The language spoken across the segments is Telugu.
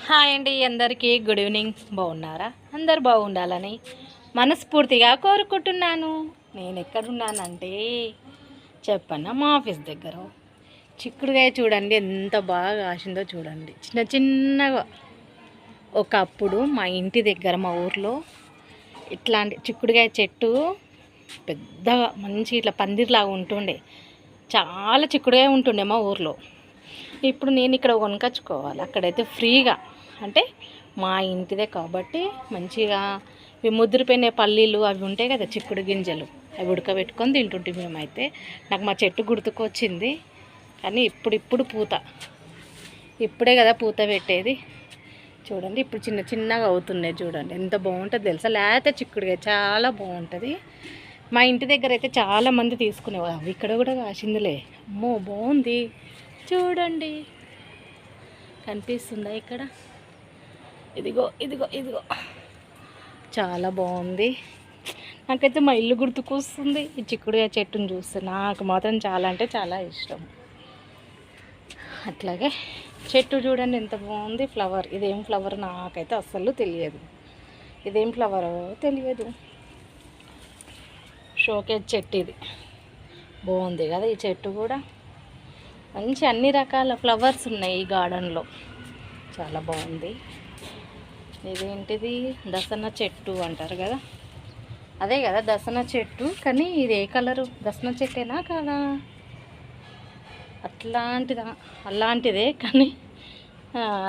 హాయ్ అండి, అందరికీ గుడ్ ఈవినింగ్. బాగున్నారా? అందరు బాగుండాలని మనస్ఫూర్తిగా కోరుకుంటున్నాను. నేను ఎక్కడున్నానంటే చెప్పన్నా, మా ఆఫీస్ దగ్గర. చిక్కుడుగాయ చూడండి ఎంత బాగా కాసిందో చూడండి. చిన్న చిన్నగా ఒకప్పుడు మా ఇంటి దగ్గర మా ఊర్లో ఇట్లాంటి చిక్కుడుగాయ చెట్టు పెద్దగా మంచి ఇట్లా పందిరిలాగా ఉంటుండే. చాలా చిక్కుడుగాయ ఉంటుండే మా ఊర్లో. ఇప్పుడు నేను ఇక్కడ కొనుకొచ్చుకోవాలి. అక్కడైతే ఫ్రీగా, అంటే మా ఇంటిదే కాబట్టి మంచిగా ఇవి ముద్రపోయిన పల్లీలు అవి ఉంటాయి కదా, చిక్కుడు గింజలు, అవి ఉడకబెట్టుకొని తింటుంటే మేమైతే. నాకు మా చెట్టు గుర్తుకొచ్చింది. కానీ ఇప్పుడు పూత, ఇప్పుడే కదా పూత పెట్టేది. చూడండి ఇప్పుడు చిన్న చిన్నగా అవుతున్నాయి. చూడండి ఎంత బాగుంటుంది తెలుసా. లేకపోతే చిక్కుడుగా చాలా బాగుంటుంది. మా ఇంటి దగ్గర అయితే చాలామంది తీసుకునేవాళ్ళు. అవి ఇక్కడ కూడా కాసిందిలే. అమ్మో బాగుంది చూడండి, కనిపిస్తుందా ఇక్కడ? ఇదిగో ఇదిగో ఇదిగో, చాలా బాగుంది. నాకైతే మా ఇల్లు గుర్తుకొస్తుంది ఈ చిక్కుడుగా చెట్టును చూస్తే. నాకు మాత్రం చాలా అంటే చాలా ఇష్టం. అట్లాగే చెట్టు చూడండి ఎంత బాగుంది. ఫ్లవర్, ఇదేం ఫ్లవర్ నాకైతే అస్సలు తెలియదు. ఇదేం ఫ్లవరో తెలియదు. షోకేజ్ చెట్టు ఇది. బాగుంది కదా ఈ చెట్టు కూడా. మంచి అన్ని రకాల ఫ్లవర్స్ ఉన్నాయి ఈ గార్డెన్లో. చాలా బాగుంది. ఇదేంటిది? దసన చెట్టు అంటారు కదా, అదే కదా దసన చెట్టు. కానీ ఇది ఏ కలరు? దసన చెట్టేనా కాదా? అలాంటిదే కానీ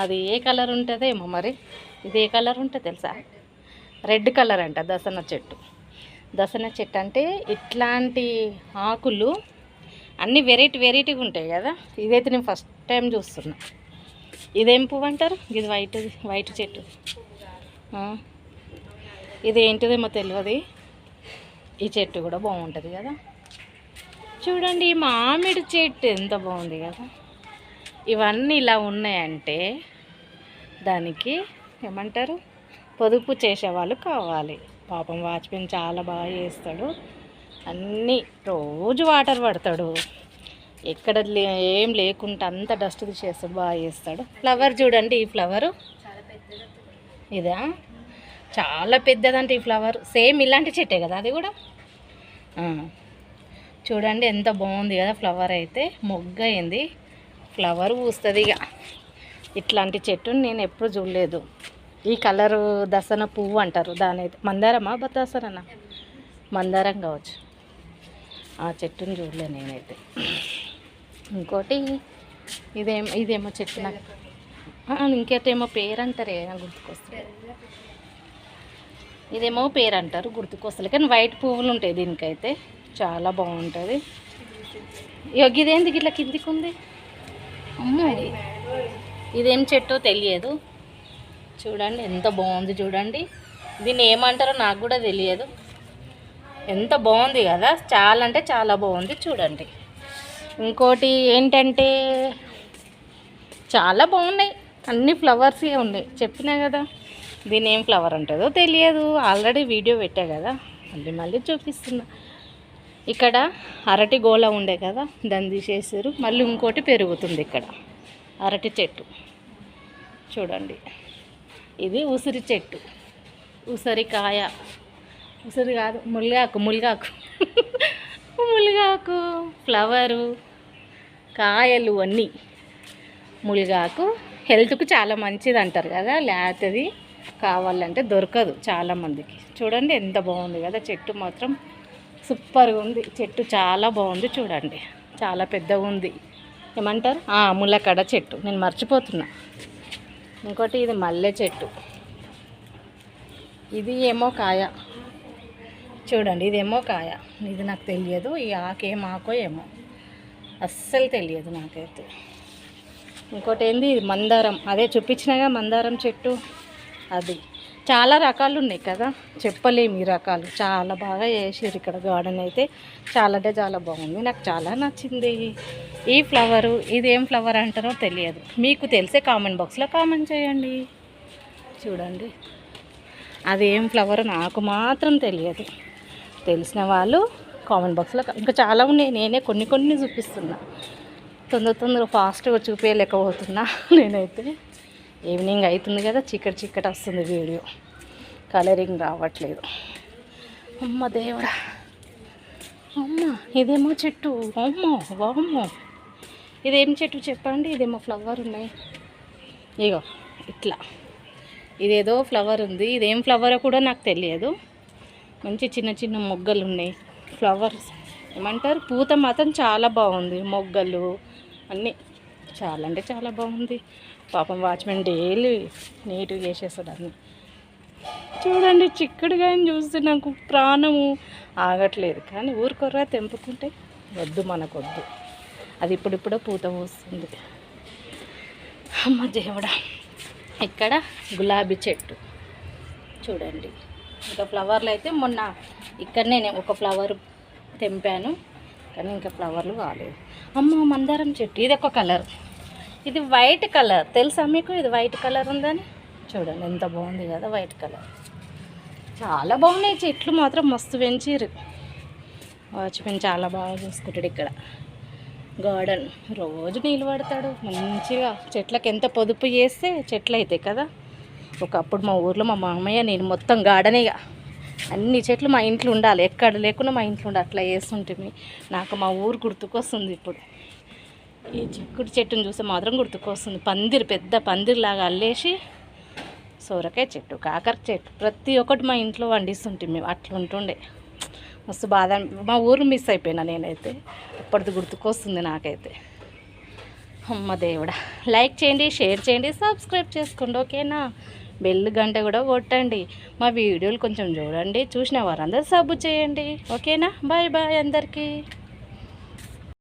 అది ఏ కలర్ ఉంటుందో ఏమో మరి. ఇది ఏ కలర్ ఉంటుంది తెలుసా? రెడ్ కలర్ అంట దసన చెట్టు. దసన చెట్టు అంటే ఇట్లాంటి ఆకులు అన్నీ వెరైటీగా ఉంటాయి కదా. ఇదైతే నేను ఫస్ట్ టైం చూస్తున్నా. ఇదేం పువ్వు అంటారు? ఇది వైట్ చెట్టు. ఇది ఏంటిదేమో తెలియదు. ఈ చెట్టు కూడా బాగుంటుంది కదా. చూడండి ఈ మామిడి చెట్టు ఎంత బాగుంది కదా. ఇవన్నీ ఇలా ఉన్నాయంటే దానికి ఏమంటారు? పొదుపు చేసేవాళ్ళు కావాలి. పాపం వాచ్మెన్ చాలా బాగా చేస్తాడు. అన్నీ రోజు వాటర్ పడతాడు. ఎక్కడ ఏం లేకుండా అంత డస్ట్ తీసేస్తాడు, బాగా చేస్తాడు. ఫ్లవర్ చూడండి, ఈ ఫ్లవరు ఇదా చాలా పెద్దదంటే ఈ ఫ్లవర్. సేమ్ ఇలాంటి చెట్టే కదా అది కూడా. చూడండి ఎంత బాగుంది కదా. ఫ్లవర్ అయితే మొగ్గ అయింది, ఫ్లవర్ పూస్తుంది. ఇక ఇట్లాంటి చెట్టుని నేను ఎప్పుడు చూడలేదు. ఈ కలరు దసన పువ్వు అంటారు దాని. అయితే మందారమా దసరనా? మందారం కావచ్చు. ఆ చెట్టుని చూడలే నేనైతే. ఇంకోటి ఇదేమో చెట్టు నాకు ఇంకేటేమో పేరు అంటారే గుర్తుకొస్తుంది. ఇదేమో పేరు అంటారు గుర్తుకొస్తుంది. కానీ వైట్ పువ్వులు ఉంటాయి దీనికైతే. చాలా బాగుంటుంది. ఇదేంది ఇట్లా కిందికి ఉంది? అమ్మో, ఇదేం చెట్టో తెలియదు. చూడండి ఎంత బాగుంది చూడండి. దీన్ని ఏమంటారో నాకు కూడా తెలియదు. ఎంత బాగుంది కదా, చాలా అంటే చాలా బాగుంది చూడండి. ఇంకోటి ఏంటంటే చాలా బాగున్నాయి, అన్ని ఫ్లవర్సే ఉన్నాయి. చెప్పినా కదా దీని ఏం ఫ్లవర్ ఉంటుందో తెలియదు. ఆల్రెడీ వీడియో పెట్టా కదా, మళ్ళీ చూపిస్తున్నా. ఇక్కడ అరటి గోళ ఉండే కదా, దాన్ని తీసేసారు. మళ్ళీ ఇంకోటి పెరుగుతుంది ఇక్కడ, అరటి చెట్టు చూడండి. ఇది ఉసిరి చెట్టు, ఉసిరికాయ, ఉసిరి కాదు మునగాకు మునగాకు ఫ్లవరు, కాయలు అన్నీ. మునగాకు హెల్త్కు చాలా మంచిది అంటారు కదా. లేతది కావాలంటే దొరకదు చాలామందికి. చూడండి ఎంత బాగుంది కదా చెట్టు. మాత్రం సూపర్గా ఉంది చెట్టు, చాలా బాగుంది చూడండి. చాలా పెద్దగా ఉంది. ఏమంటారు? ములక్కడ చెట్టు, నేను మర్చిపోతున్నా. ఇంకోటి ఇది మల్లె చెట్టు. ఇది ఏమో కాయ చూడండి, ఇదేమో కాయ. ఇది నాకు తెలియదు. ఈ ఆకేం ఆకో ఏమో అస్సలు తెలియదు నాకైతే. ఇంకోటి ఏంది? మందారం, అదే చూపించినాగా మందారం చెట్టు. అది చాలా రకాలు ఉన్నాయి కదా, చెప్పలేము ఈ రకాలు. చాలా బాగా చేసారు ఇక్కడ గార్డెన్ అయితే. చాలా అంటే చాలా బాగుంది, నాకు చాలా నచ్చింది ఈ ఫ్లవరు. ఇదేం ఫ్లవర్ అంటారో తెలియదు. మీకు తెలిసే కామెంట్ బాక్స్లో కామెంట్ చేయండి. చూడండి అదేం ఫ్లవర్ నాకు మాత్రం తెలియదు. తెలిసిన వాళ్ళు కామెంట్ బాక్స్లో. ఇంకా చాలా ఉన్నాయి, నేనే కొన్ని చూపిస్తున్నా. తొందర ఫాస్ట్గా చూపించలేకపోతున్నా నేనైతే. ఈవినింగ్ అవుతుంది కదా, చీకటి చీకటి వస్తుంది వీడియో, కలరింగ్ రావట్లేదు. అమ్మ దేవుడా, అమ్మ ఇదేమో చెట్టు, అమ్మో వామ్మో, ఇదేం చెట్టు చెప్పండి? ఇదేమో ఫ్లవర్ ఉన్నాయి, ఇగో ఇట్లా, ఇదేదో ఫ్లవర్ ఉంది. ఇదేం ఫ్లవరో కూడా నాకు తెలియదు. మంచి చిన్న చిన్న మొగ్గలు ఉన్నాయి, ఫ్లవర్స్ ఏమంటారు, పూత మాత్రం చాలా బాగుంది. మొగ్గలు అన్నీ చాలా అంటే చాలా బాగుంది. పాపం వాచ్మెన్ డైలీ నీట్గా చేసేస్తాడు అన్నీ. చూడండి, చిక్కుడుగాయని చూస్తే నాకు ప్రాణము ఆగట్లేదు. కానీ ఊరుకొర్రా తెంపుకుంటే వద్దు, మనకొద్దు. అది ఇప్పుడిప్పుడే పూత పోస్తుంది. అమ్మ దేవుడా, ఇక్కడ గులాబీ చెట్టు చూడండి. ఇంకా ఫ్లవర్లు అయితే మొన్న ఇక్కడనే నేను ఒక ఫ్లవర్ తెంపాను, కానీ ఇంకా ఫ్లవర్లు కాలేదు. అమ్మ మందారం చెట్టు, ఇది ఒక కలర్, ఇది వైట్ కలర్. తెలుసా మీకు ఇది వైట్ కలర్ ఉందని? చూడండి ఎంత బాగుంది కదా వైట్ కలర్. చాలా బాగున్నాయి చెట్లు మాత్రం, మస్తు పెంచిరు. వాచ్మెన్ చాలా బాగా చూసుకుంటాడు ఇక్కడ. గార్డెన్ రోజు నీళ్ళు పడతాడు మంచిగా. చెట్లకు ఎంత పొదుపు చేస్తే చెట్లు అవుతాయి కదా. ఒకప్పుడు మా ఊర్లో మా మామయ్య నేను మొత్తం గార్డెనేగా, అన్ని చెట్లు మా ఇంట్లో ఉండాలి, ఎక్కడ లేకుండా మా ఇంట్లో ఉండాలి, అట్లా చేస్తుంటుంది. నాకు మా ఊరు గుర్తుకొస్తుంది ఇప్పుడు. ఈ చిక్కుడు చెట్టును చూస్తే మాత్రం గుర్తుకొస్తుంది. పందిరి, పెద్ద పందిరిలాగా అల్లేసి సోరకాయ చెట్టు, కాకర చెట్టు, ప్రతి ఒక్కటి మా ఇంట్లో వండిస్తుంటే మేము. అట్లా ఉంటుండే, మస్తు బాధ. మా ఊరు మిస్ అయిపోయినా నేనైతే, అప్పటిది గుర్తుకొస్తుంది నాకైతే. అమ్మ దేవుడా, లైక్ చేయండి, షేర్ చేయండి, సబ్స్క్రైబ్ చేసుకోండి, ఓకేనా? బెల్ గంట కూడా కొట్టండి. మా వీడియోలు కొంచెం చూడండి, చూసిన వారందరూ సబ్బు చేయండి, ఓకేనా? బాయ్ బాయ్ అందరికీ.